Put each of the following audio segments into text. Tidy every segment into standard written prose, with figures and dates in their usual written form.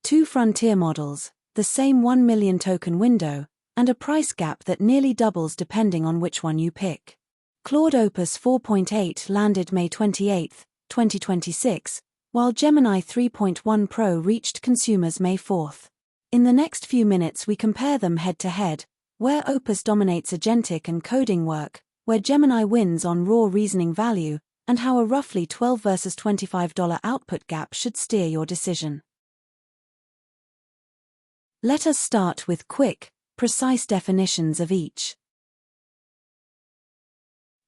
2 frontier models, the same 1 million token window, and a price gap that nearly doubles depending on which one you pick. Claude Opus 4.8 landed May 28, 2026, while Gemini 3.1 Pro reached consumers May 4. In the next few minutes we compare them head-to-head, where Opus dominates agentic and coding work, where Gemini wins on raw reasoning value, and how a roughly $12 versus $25 output gap should steer your decision. Let us start with quick, precise definitions of each.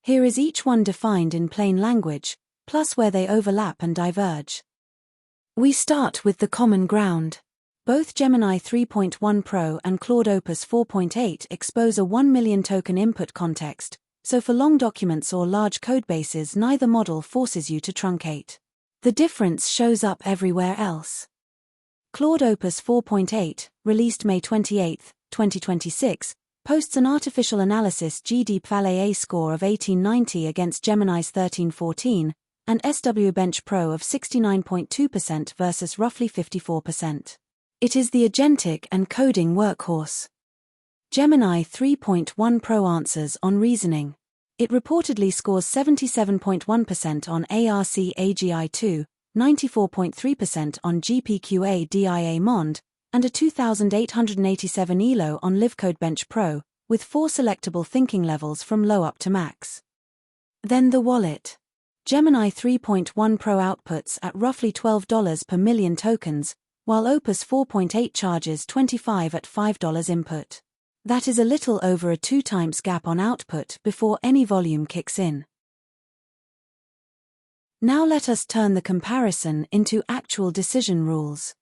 Here is each one defined in plain language, plus where they overlap and diverge. We start with the common ground. Both Gemini 3.1 Pro and Claude Opus 4.8 expose a 1 million token input context, so for long documents or large codebases neither model forces you to truncate. The difference shows up everywhere else. Claude Opus 4.8, released May 28, 2026, posts an artificial analysis GDPVAL score of 1890 against Gemini's 1314, and SW Bench Pro of 69.2% versus roughly 54%. It is the agentic and coding workhorse. Gemini 3.1 Pro answers on reasoning. It reportedly scores 77.1% on ARC-AGI2, 94.3% on GPQA-DIA-MOND, and a 2,887 ELO on LiveCodeBench Pro, with 4 selectable thinking levels from low up to max. Then the wallet. Gemini 3.1 Pro outputs at roughly $12 per million tokens, while Opus 4.8 charges $25 at $5 input. That is a little over a 2 times gap on output before any volume kicks in. Now let us turn the comparison into actual decision rules.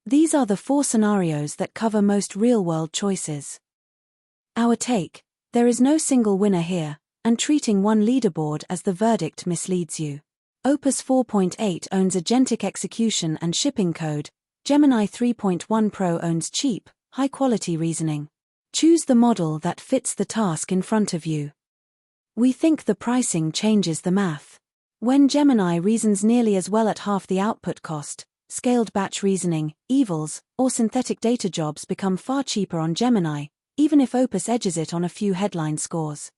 These are the 4 scenarios that cover most real-world choices. Our take: there is no single winner here, and treating one leaderboard as the verdict misleads you. Opus 4.8 owns agentic execution and shipping code, Gemini 3.1 Pro owns cheap, high-quality reasoning. Choose the model that fits the task in front of you. We think the pricing changes the math. When Gemini reasons nearly as well at half the output cost, scaled batch reasoning, evils, or synthetic data jobs become far cheaper on Gemini, even if Opus edges it on a few headline scores.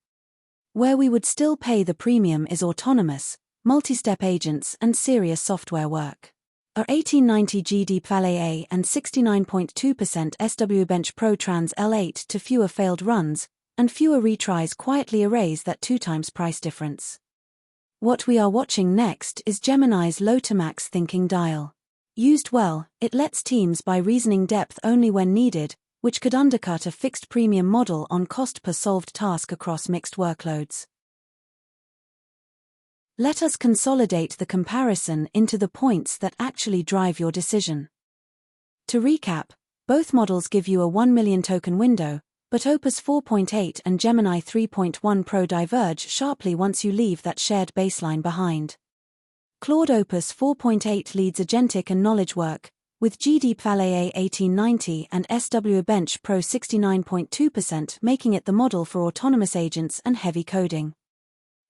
Where we would still pay the premium is autonomous, multi-step agents and serious software work. Our 1890 GDPVAL and 69.2% SW Bench Pro trans L8 to fewer failed runs, and fewer retries quietly erase that 2 times price difference. What we are watching next is Gemini's low-to-max thinking dial. Used well, it lets teams buy reasoning depth only when needed, which could undercut a fixed premium model on cost per solved task across mixed workloads. Let us consolidate the comparison into the points that actually drive your decision. To recap, both models give you a 1 million token window, but Opus 4.8 and Gemini 3.1 Pro diverge sharply once you leave that shared baseline behind. Claude Opus 4.8 leads agentic and knowledge work, with GDPVAL 1890 and SW Bench Pro 69.2% making it the model for autonomous agents and heavy coding.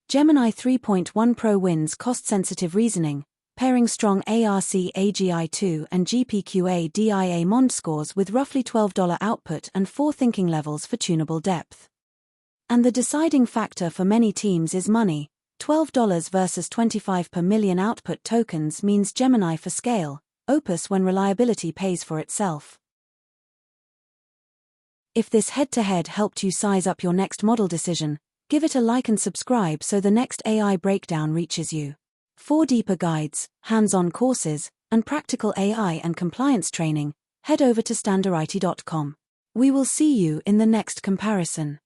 Gemini 3.1 Pro wins cost-sensitive reasoning, pairing strong ARC-AGI2 and GPQA-DIA-MOND scores with roughly $12 output and 4 thinking levels for tunable depth. And the deciding factor for many teams is money. $12 versus $25 per million output tokens means Gemini for scale, Opus when reliability pays for itself. If this head-to-head helped you size up your next model decision, give it a like and subscribe so the next AI breakdown reaches you. For deeper guides, hands-on courses, and practical AI and compliance training, head over to Standarity.com. We will see you in the next comparison.